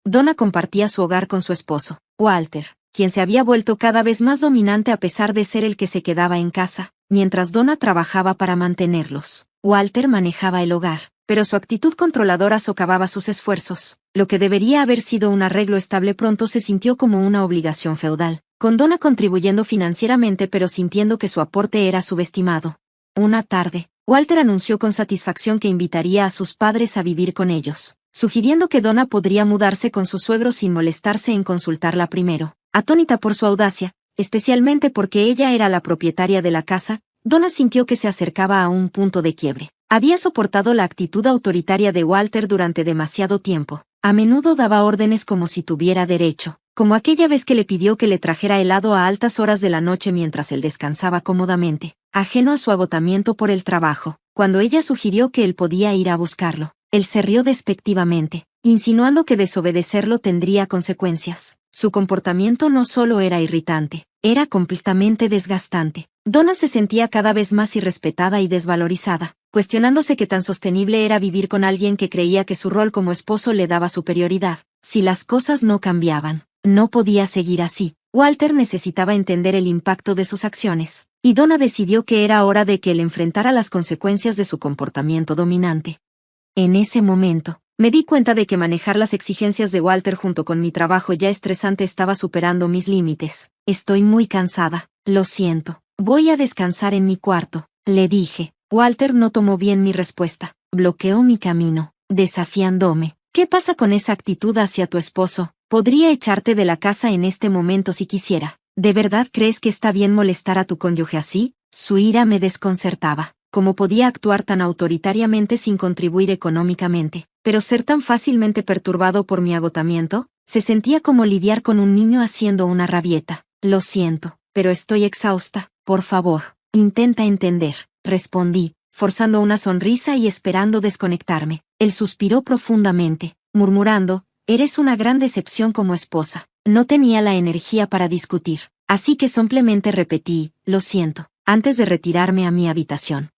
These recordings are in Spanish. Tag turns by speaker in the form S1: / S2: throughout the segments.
S1: Donna compartía su hogar con su esposo, Walter, quien se había vuelto cada vez más dominante a pesar de ser el que se quedaba en casa, mientras Donna trabajaba para mantenerlos. Walter manejaba el hogar, pero su actitud controladora socavaba sus esfuerzos. Lo que debería haber sido un arreglo estable pronto se sintió como una obligación feudal, con Donna contribuyendo financieramente pero sintiendo que su aporte era subestimado. Una tarde, Walter anunció con satisfacción que invitaría a sus padres a vivir con ellos, sugiriendo que Donna podría mudarse con su suegro sin molestarse en consultarla primero. Atónita por su audacia, especialmente porque ella era la propietaria de la casa, Donna sintió que se acercaba a un punto de quiebre. Había soportado la actitud autoritaria de Walter durante demasiado tiempo. A menudo daba órdenes como si tuviera derecho, como aquella vez que le pidió que le trajera helado a altas horas de la noche mientras él descansaba cómodamente, ajeno a su agotamiento por el trabajo. Cuando ella sugirió que él podía ir a buscarlo, él se rió despectivamente, insinuando que desobedecerlo tendría consecuencias. Su comportamiento no solo era irritante, era completamente desgastante. Donna se sentía cada vez más irrespetada y desvalorizada, cuestionándose qué tan sostenible era vivir con alguien que creía que su rol como esposo le daba superioridad. Si las cosas no cambiaban, no podía seguir así. Walter necesitaba entender el impacto de sus acciones, y Donna decidió que era hora de que él enfrentara las consecuencias de su comportamiento dominante. En ese momento, me di cuenta de que manejar las exigencias de Walter junto con mi trabajo ya estresante estaba superando mis límites. Estoy muy cansada, lo siento. Voy a descansar en mi cuarto, le dije. Walter no tomó bien mi respuesta, bloqueó mi camino, desafiándome. ¿Qué pasa con esa actitud hacia tu esposo? Podría echarte de la casa en este momento si quisiera. ¿De verdad crees que está bien molestar a tu cónyuge así? Su ira me desconcertaba. ¿Cómo podía actuar tan autoritariamente sin contribuir económicamente, pero ser tan fácilmente perturbado por mi agotamiento? Se sentía como lidiar con un niño haciendo una rabieta. Lo siento, pero estoy exhausta. Por favor, intenta entender, respondí, forzando una sonrisa y esperando desconectarme. Él suspiró profundamente, murmurando, eres una gran decepción como esposa. No tenía la energía para discutir, así que simplemente repetí, lo siento, antes de retirarme a mi habitación.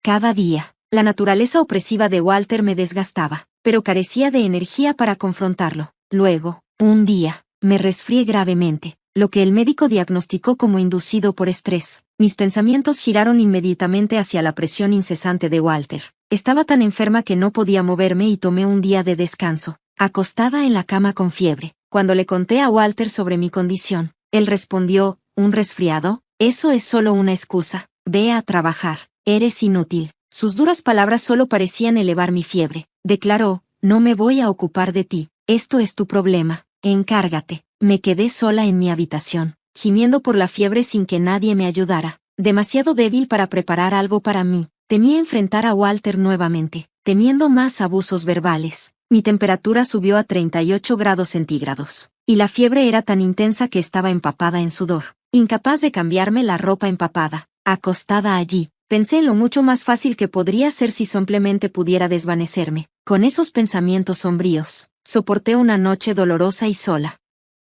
S1: Cada día, la naturaleza opresiva de Walter me desgastaba, pero carecía de energía para confrontarlo. Luego, un día, me resfrié gravemente, lo que el médico diagnosticó como inducido por estrés. Mis pensamientos giraron inmediatamente hacia la presión incesante de Walter. Estaba tan enferma que no podía moverme y tomé un día de descanso, acostada en la cama con fiebre. Cuando le conté a Walter sobre mi condición, él respondió, ¿un resfriado? Eso es solo una excusa. Ve a trabajar. Eres inútil. Sus duras palabras solo parecían elevar mi fiebre. Declaró, no me voy a ocupar de ti. Esto es tu problema. Encárgate. Me quedé sola en mi habitación, gimiendo por la fiebre sin que nadie me ayudara. Demasiado débil para preparar algo para mí. Temía enfrentar a Walter nuevamente, temiendo más abusos verbales. Mi temperatura subió a 38 grados centígrados, y la fiebre era tan intensa que estaba empapada en sudor. Incapaz de cambiarme la ropa empapada, acostada allí, pensé en lo mucho más fácil que podría ser si simplemente pudiera desvanecerme. Con esos pensamientos sombríos, soporté una noche dolorosa y sola.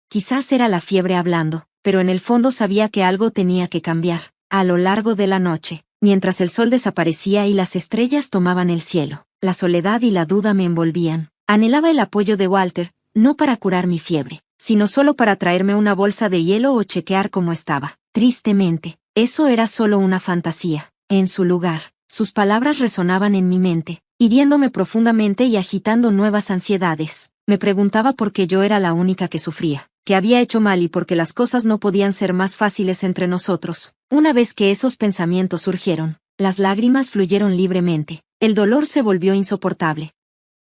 S1: Quizás era la fiebre hablando, pero en el fondo sabía que algo tenía que cambiar. A lo largo de la noche, mientras el sol desaparecía y las estrellas tomaban el cielo, la soledad y la duda me envolvían. Anhelaba el apoyo de Walter, no para curar mi fiebre, sino solo para traerme una bolsa de hielo o chequear cómo estaba. Tristemente, eso era solo una fantasía. En su lugar, sus palabras resonaban en mi mente, hiriéndome profundamente y agitando nuevas ansiedades. Me preguntaba por qué yo era la única que sufría, que había hecho mal y por qué las cosas no podían ser más fáciles entre nosotros. Una vez que esos pensamientos surgieron, las lágrimas fluyeron libremente. El dolor se volvió insoportable.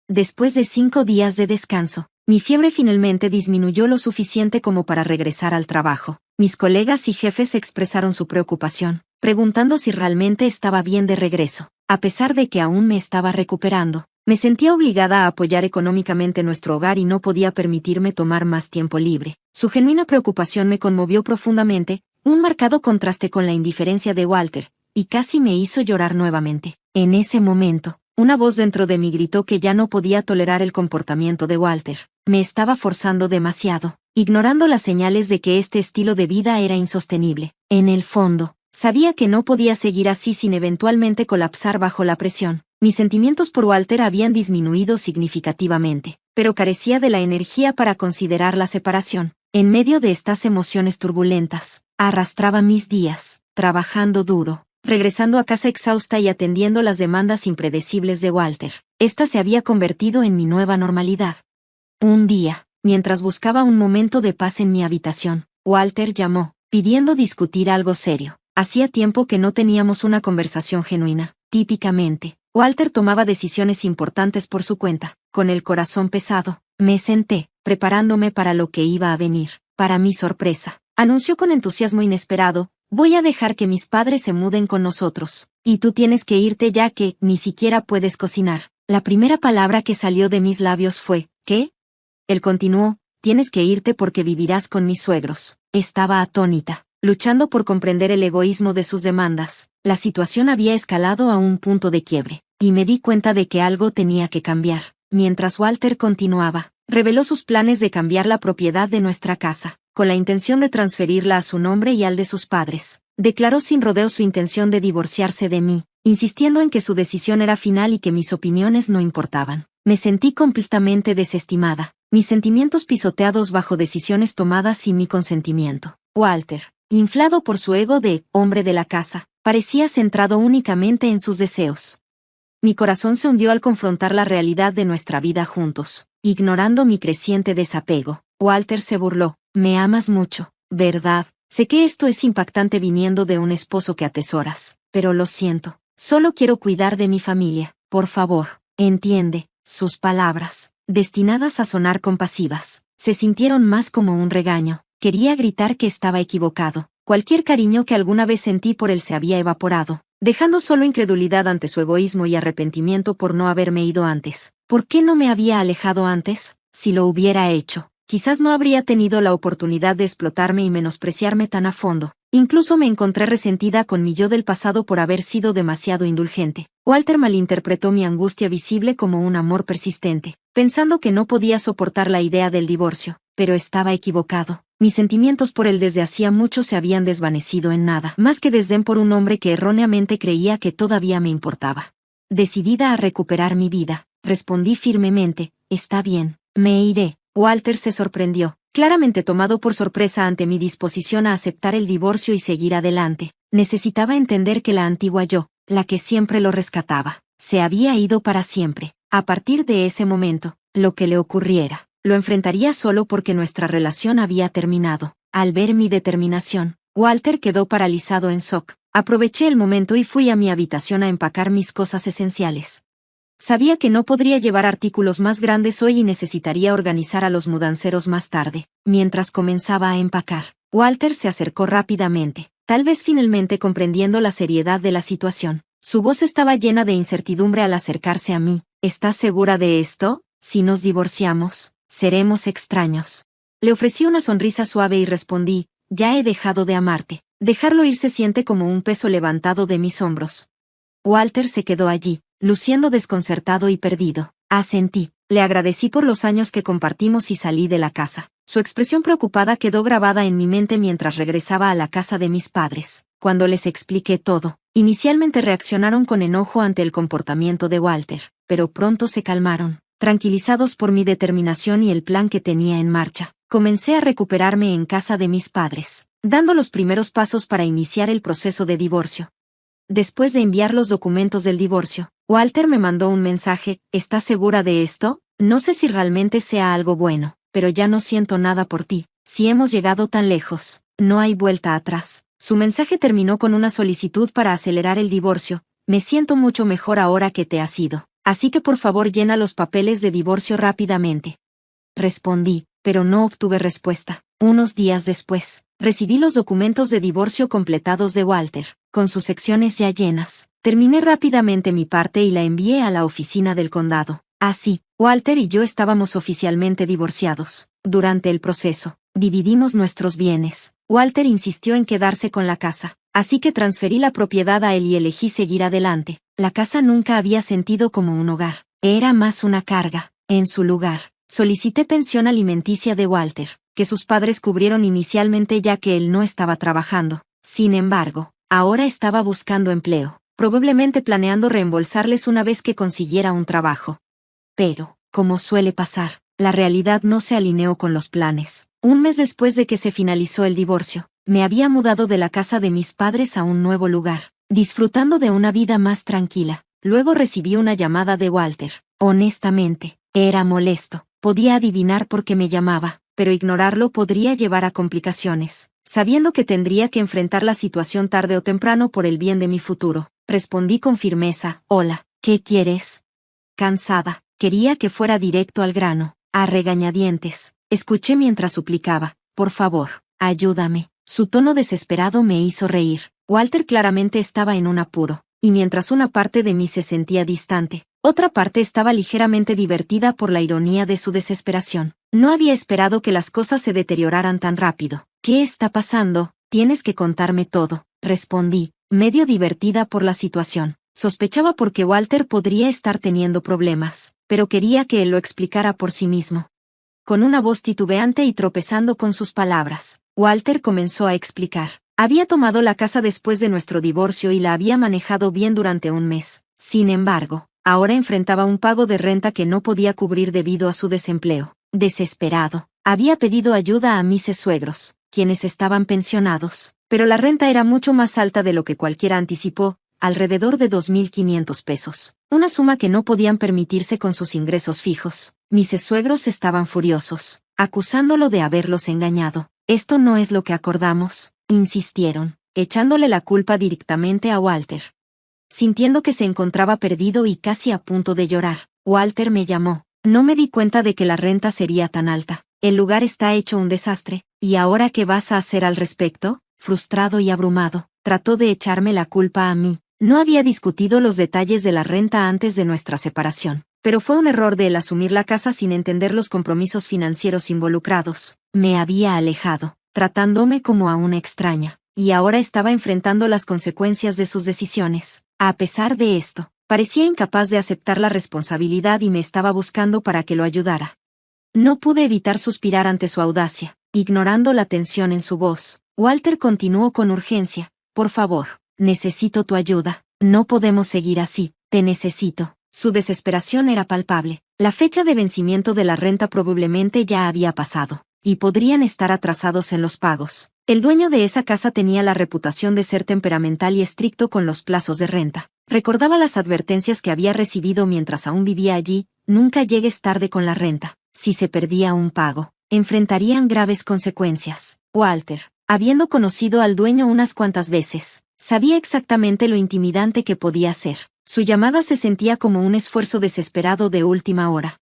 S1: Después de 5 días de descanso, mi fiebre finalmente disminuyó lo suficiente como para regresar al trabajo. Mis colegas y jefes expresaron su preocupación, preguntando si realmente estaba bien de regreso. A pesar de que aún me estaba recuperando, me sentía obligada a apoyar económicamente nuestro hogar y no podía permitirme tomar más tiempo libre. Su genuina preocupación me conmovió profundamente, un marcado contraste con la indiferencia de Walter, y casi me hizo llorar nuevamente. En ese momento, una voz dentro de mí gritó que ya no podía tolerar el comportamiento de Walter. Me estaba forzando demasiado, ignorando las señales de que este estilo de vida era insostenible. En el fondo, sabía que no podía seguir así sin eventualmente colapsar bajo la presión. Mis sentimientos por Walter habían disminuido significativamente, pero carecía de la energía para considerar la separación. En medio de estas emociones turbulentas, arrastraba mis días, trabajando duro, regresando a casa exhausta y atendiendo las demandas impredecibles de Walter. Esta se había convertido en mi nueva normalidad. Un día, mientras buscaba un momento de paz en mi habitación, Walter llamó, pidiendo discutir algo serio. Hacía tiempo que no teníamos una conversación genuina. Típicamente, Walter tomaba decisiones importantes por su cuenta. Con el corazón pesado, me senté, preparándome para lo que iba a venir. Para mi sorpresa, anunció con entusiasmo inesperado, voy a dejar que mis padres se muden con nosotros. Y tú tienes que irte ya que ni siquiera puedes cocinar. La primera palabra que salió de mis labios fue, ¿qué? Él continuó, tienes que irte porque vivirás con mis suegros. Estaba atónita, luchando por comprender el egoísmo de sus demandas. La situación había escalado a un punto de quiebre, y me di cuenta de que algo tenía que cambiar. Mientras Walter continuaba, reveló sus planes de cambiar la propiedad de nuestra casa, con la intención de transferirla a su nombre y al de sus padres. Declaró sin rodeo su intención de divorciarse de mí, insistiendo en que su decisión era final y que mis opiniones no importaban. Me sentí completamente desestimada, mis sentimientos pisoteados bajo decisiones tomadas sin mi consentimiento. Walter, inflado por su ego de hombre de la casa, parecía centrado únicamente en sus deseos. Mi corazón se hundió al confrontar la realidad de nuestra vida juntos. Ignorando mi creciente desapego, Walter se burló, me amas mucho, ¿verdad? Sé que esto es impactante viniendo de un esposo que atesoras, pero lo siento, solo quiero cuidar de mi familia, por favor, entiende. Sus palabras, destinadas a sonar compasivas, se sintieron más como un regaño. Quería gritar que estaba equivocado. Cualquier cariño que alguna vez sentí por él se había evaporado, dejando solo incredulidad ante su egoísmo y arrepentimiento por no haberme ido antes. ¿Por qué no me había alejado antes? Si lo hubiera hecho, quizás no habría tenido la oportunidad de explotarme y menospreciarme tan a fondo. Incluso me encontré resentida con mi yo del pasado por haber sido demasiado indulgente. Walter malinterpretó mi angustia visible como un amor persistente, pensando que no podía soportar la idea del divorcio, pero estaba equivocado. Mis sentimientos por él desde hacía mucho se habían desvanecido en nada, más que desdén por un hombre que erróneamente creía que todavía me importaba. Decidida a recuperar mi vida, respondí firmemente, está bien, me iré. Walter se sorprendió, claramente tomado por sorpresa ante mi disposición a aceptar el divorcio y seguir adelante. Necesitaba entender que la antigua yo, la que siempre lo rescataba, se había ido para siempre. A partir de ese momento, lo que le ocurriera, lo enfrentaría solo porque nuestra relación había terminado. Al ver mi determinación, Walter quedó paralizado en shock. Aproveché el momento y fui a mi habitación a empacar mis cosas esenciales. Sabía que no podría llevar artículos más grandes hoy y necesitaría organizar a los mudanceros más tarde. Mientras comenzaba a empacar, Walter se acercó rápidamente, tal vez finalmente comprendiendo la seriedad de la situación. Su voz estaba llena de incertidumbre al acercarse a mí. ¿Estás segura de esto? Si nos divorciamos, seremos extraños. Le ofrecí una sonrisa suave y respondí, ya he dejado de amarte. Dejarlo ir se siente como un peso levantado de mis hombros. Walter se quedó allí, luciendo desconcertado y perdido. Asentí, le agradecí por los años que compartimos y salí de la casa. Su expresión preocupada quedó grabada en mi mente mientras regresaba a la casa de mis padres. Cuando les expliqué todo, inicialmente reaccionaron con enojo ante el comportamiento de Walter, pero pronto se calmaron, tranquilizados por mi determinación y el plan que tenía en marcha. Comencé a recuperarme en casa de mis padres, dando los primeros pasos para iniciar el proceso de divorcio. Después de enviar los documentos del divorcio, Walter me mandó un mensaje, ¿estás segura de esto? No sé si realmente sea algo bueno, pero ya no siento nada por ti. Si hemos llegado tan lejos, no hay vuelta atrás. Su mensaje terminó con una solicitud para acelerar el divorcio. Me siento mucho mejor ahora que te has ido, así que por favor llena los papeles de divorcio rápidamente. Respondí, pero no obtuve respuesta. Unos días después, recibí los documentos de divorcio completados de Walter, con sus secciones ya llenas. Terminé rápidamente mi parte y la envié a la oficina del condado. Así, Walter y yo estábamos oficialmente divorciados. Durante el proceso, dividimos nuestros bienes. Walter insistió en quedarse con la casa, así que transferí la propiedad a él y elegí seguir adelante. La casa nunca había sentido como un hogar, era más una carga. En su lugar, solicité pensión alimenticia de Walter, que sus padres cubrieron inicialmente ya que él no estaba trabajando. Sin embargo, ahora estaba buscando empleo. probablemente planeando reembolsarles una vez que consiguiera un trabajo. Pero, como suele pasar, la realidad no se alineó con los planes. Un mes después de que se finalizó el divorcio, me había mudado de la casa de mis padres a un nuevo lugar, disfrutando de una vida más tranquila. Luego recibí una llamada de Walter. Honestamente, era molesto. Podía adivinar por qué me llamaba, pero ignorarlo podría llevar a complicaciones. Sabiendo que tendría que enfrentar la situación tarde o temprano por el bien de mi futuro, respondí con firmeza: hola, ¿qué quieres? Cansada, quería que fuera directo al grano, a regañadientes. Escuché mientras suplicaba: por favor, ayúdame. Su tono desesperado me hizo reír. Walter claramente estaba en un apuro, y mientras una parte de mí se sentía distante, otra parte estaba ligeramente divertida por la ironía de su desesperación. No había esperado que las cosas se deterioraran tan rápido. ¿Qué está pasando? Tienes que contarme todo, respondí, medio divertida por la situación. Sospechaba porque Walter podría estar teniendo problemas, pero quería que él lo explicara por sí mismo. Con una voz titubeante y tropezando con sus palabras, Walter comenzó a explicar. Había tomado la casa después de nuestro divorcio y la había manejado bien durante un mes. Sin embargo, ahora enfrentaba un pago de renta que no podía cubrir debido a su desempleo. Desesperado, había pedido ayuda a mis suegros, quienes estaban pensionados, pero la renta era mucho más alta de lo que cualquiera anticipó, alrededor de 2.500 pesos, una suma que no podían permitirse con sus ingresos fijos. Mis suegros estaban furiosos, acusándolo de haberlos engañado. Esto no es lo que acordamos, insistieron, echándole la culpa directamente a Walter. Sintiendo que se encontraba perdido y casi a punto de llorar, Walter me llamó. No me di cuenta de que la renta sería tan alta. El lugar está hecho un desastre, ¿y ahora qué vas a hacer al respecto? Frustrado y abrumado, trató de echarme la culpa a mí. No había discutido los detalles de la renta antes de nuestra separación, pero fue un error de él asumir la casa sin entender los compromisos financieros involucrados. Me había alejado, tratándome como a una extraña, y ahora estaba enfrentando las consecuencias de sus decisiones. A pesar de esto, parecía incapaz de aceptar la responsabilidad y me estaba buscando para que lo ayudara. No pude evitar suspirar ante su audacia, ignorando la tensión en su voz. Walter continuó con urgencia: por favor, necesito tu ayuda, no podemos seguir así, te necesito. Su desesperación era palpable. La fecha de vencimiento de la renta probablemente ya había pasado, y podrían estar atrasados en los pagos. El dueño de esa casa tenía la reputación de ser temperamental y estricto con los plazos de renta. Recordaba las advertencias que había recibido mientras aún vivía allí: nunca llegues tarde con la renta. Si se perdía un pago, enfrentarían graves consecuencias. Walter, habiendo conocido al dueño unas cuantas veces, sabía exactamente lo intimidante que podía ser. Su llamada se sentía como un esfuerzo desesperado de última hora.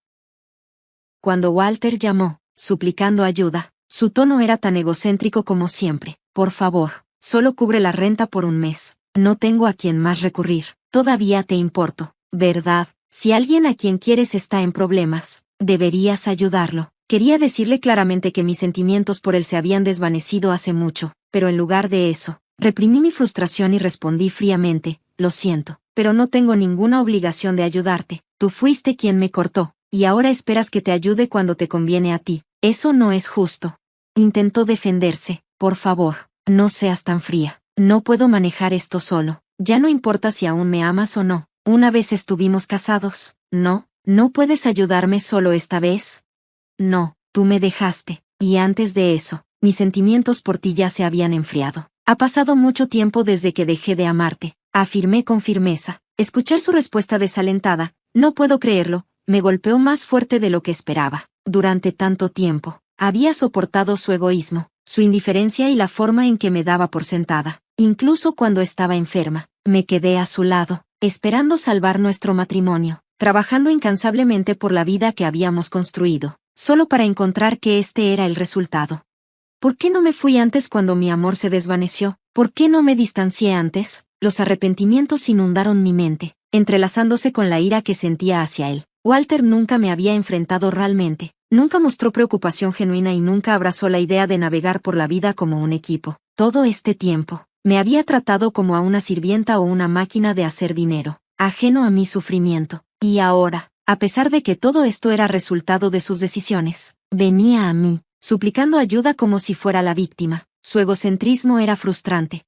S1: Cuando Walter llamó, suplicando ayuda, su tono era tan egocéntrico como siempre. Por favor, solo cubre la renta por un mes. No tengo a quien más recurrir. Todavía te importo, ¿verdad? Si alguien a quien quieres está en problemas, deberías ayudarlo. Quería decirle claramente que mis sentimientos por él se habían desvanecido hace mucho, pero en lugar de eso, reprimí mi frustración y respondí fríamente: lo siento, pero no tengo ninguna obligación de ayudarte. Tú fuiste quien me cortó, y ahora esperas que te ayude cuando te conviene a ti. Eso no es justo. Intentó defenderse. Por favor, no seas tan fría. No puedo manejar esto solo. Ya no importa si aún me amas o no. Una vez estuvimos casados. No, ¿no puedes ayudarme solo esta vez? No, tú me dejaste, y antes de eso, mis sentimientos por ti ya se habían enfriado. Ha pasado mucho tiempo desde que dejé de amarte, afirmé con firmeza. Escuchar su respuesta desalentada: no puedo creerlo, me golpeó más fuerte de lo que esperaba. Durante tanto tiempo, había soportado su egoísmo, su indiferencia y la forma en que me daba por sentada. Incluso cuando estaba enferma, me quedé a su lado, esperando salvar nuestro matrimonio, trabajando incansablemente por la vida que habíamos construido, solo para encontrar que este era el resultado. ¿Por qué no me fui antes cuando mi amor se desvaneció? ¿Por qué no me distancié antes? Los arrepentimientos inundaron mi mente, entrelazándose con la ira que sentía hacia él. Walter nunca me había enfrentado realmente, nunca mostró preocupación genuina y nunca abrazó la idea de navegar por la vida como un equipo. Todo este tiempo, me había tratado como a una sirvienta o una máquina de hacer dinero, ajeno a mi sufrimiento. Y ahora, a pesar de que todo esto era resultado de sus decisiones, venía a mí, suplicando ayuda como si fuera la víctima. Su egocentrismo era frustrante.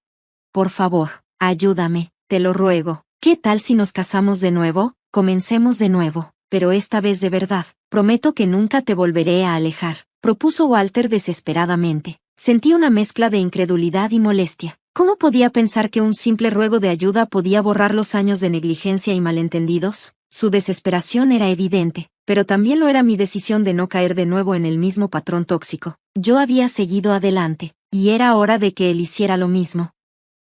S1: Por favor, ayúdame, te lo ruego. ¿Qué tal si nos casamos de nuevo? Comencemos de nuevo, pero esta vez de verdad. Prometo que nunca te volveré a alejar, propuso Walter desesperadamente. Sentí una mezcla de incredulidad y molestia. ¿Cómo podía pensar que un simple ruego de ayuda podía borrar los años de negligencia y malentendidos? Su desesperación era evidente, pero también lo era mi decisión de no caer de nuevo en el mismo patrón tóxico. Yo había seguido adelante, y era hora de que él hiciera lo mismo.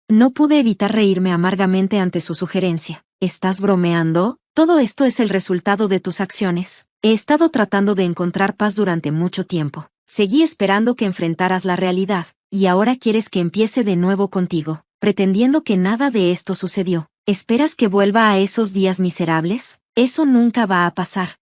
S1: No pude evitar reírme amargamente ante su sugerencia. ¿Estás bromeando? Todo esto es el resultado de tus acciones. He estado tratando de encontrar paz durante mucho tiempo. Seguí esperando que enfrentaras la realidad, y ahora quieres que empiece de nuevo contigo, pretendiendo que nada de esto sucedió. ¿Esperas que vuelva a esos días miserables? Eso nunca va a pasar.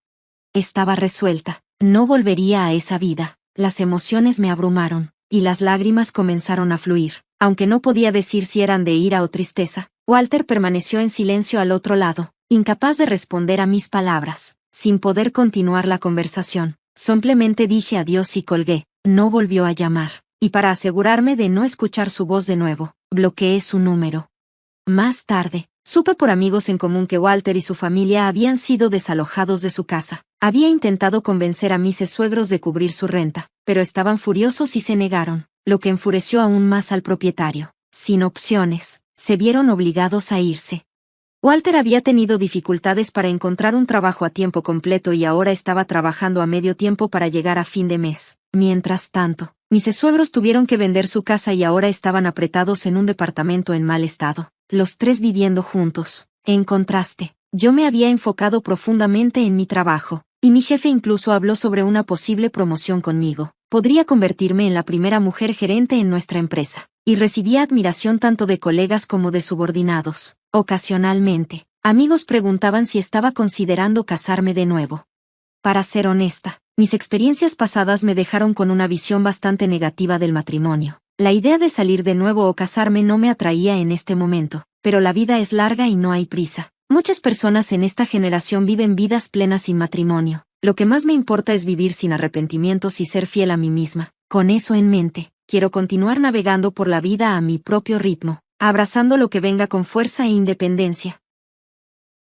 S1: Estaba resuelta. No volvería a esa vida. Las emociones me abrumaron, y las lágrimas comenzaron a fluir. Aunque no podía decir si eran de ira o tristeza, Walter permaneció en silencio al otro lado, incapaz de responder a mis palabras. Sin poder continuar la conversación, simplemente dije adiós y colgué. No volvió a llamar, y para asegurarme de no escuchar su voz de nuevo, bloqueé su número. Más tarde, supe por amigos en común que Walter y su familia habían sido desalojados de su casa. Había intentado convencer a mis suegros de cubrir su renta, pero estaban furiosos y se negaron, lo que enfureció aún más al propietario. Sin opciones, se vieron obligados a irse. Walter había tenido dificultades para encontrar un trabajo a tiempo completo y ahora estaba trabajando a medio tiempo para llegar a fin de mes. Mientras tanto, mis suegros tuvieron que vender su casa y ahora estaban apretados en un departamento en mal estado, los tres viviendo juntos. En contraste, yo me había enfocado profundamente en mi trabajo, y mi jefe incluso habló sobre una posible promoción conmigo. Podría convertirme en la primera mujer gerente en nuestra empresa, y recibía admiración tanto de colegas como de subordinados. Ocasionalmente, amigos preguntaban si estaba considerando casarme de nuevo. Para ser honesta, mis experiencias pasadas me dejaron con una visión bastante negativa del matrimonio. La idea de salir de nuevo o casarme no me atraía en este momento, pero la vida es larga y no hay prisa. Muchas personas en esta generación viven vidas plenas sin matrimonio. Lo que más me importa es vivir sin arrepentimientos y ser fiel a mí misma. Con eso en mente, quiero continuar navegando por la vida a mi propio ritmo, abrazando lo que venga con fuerza e independencia.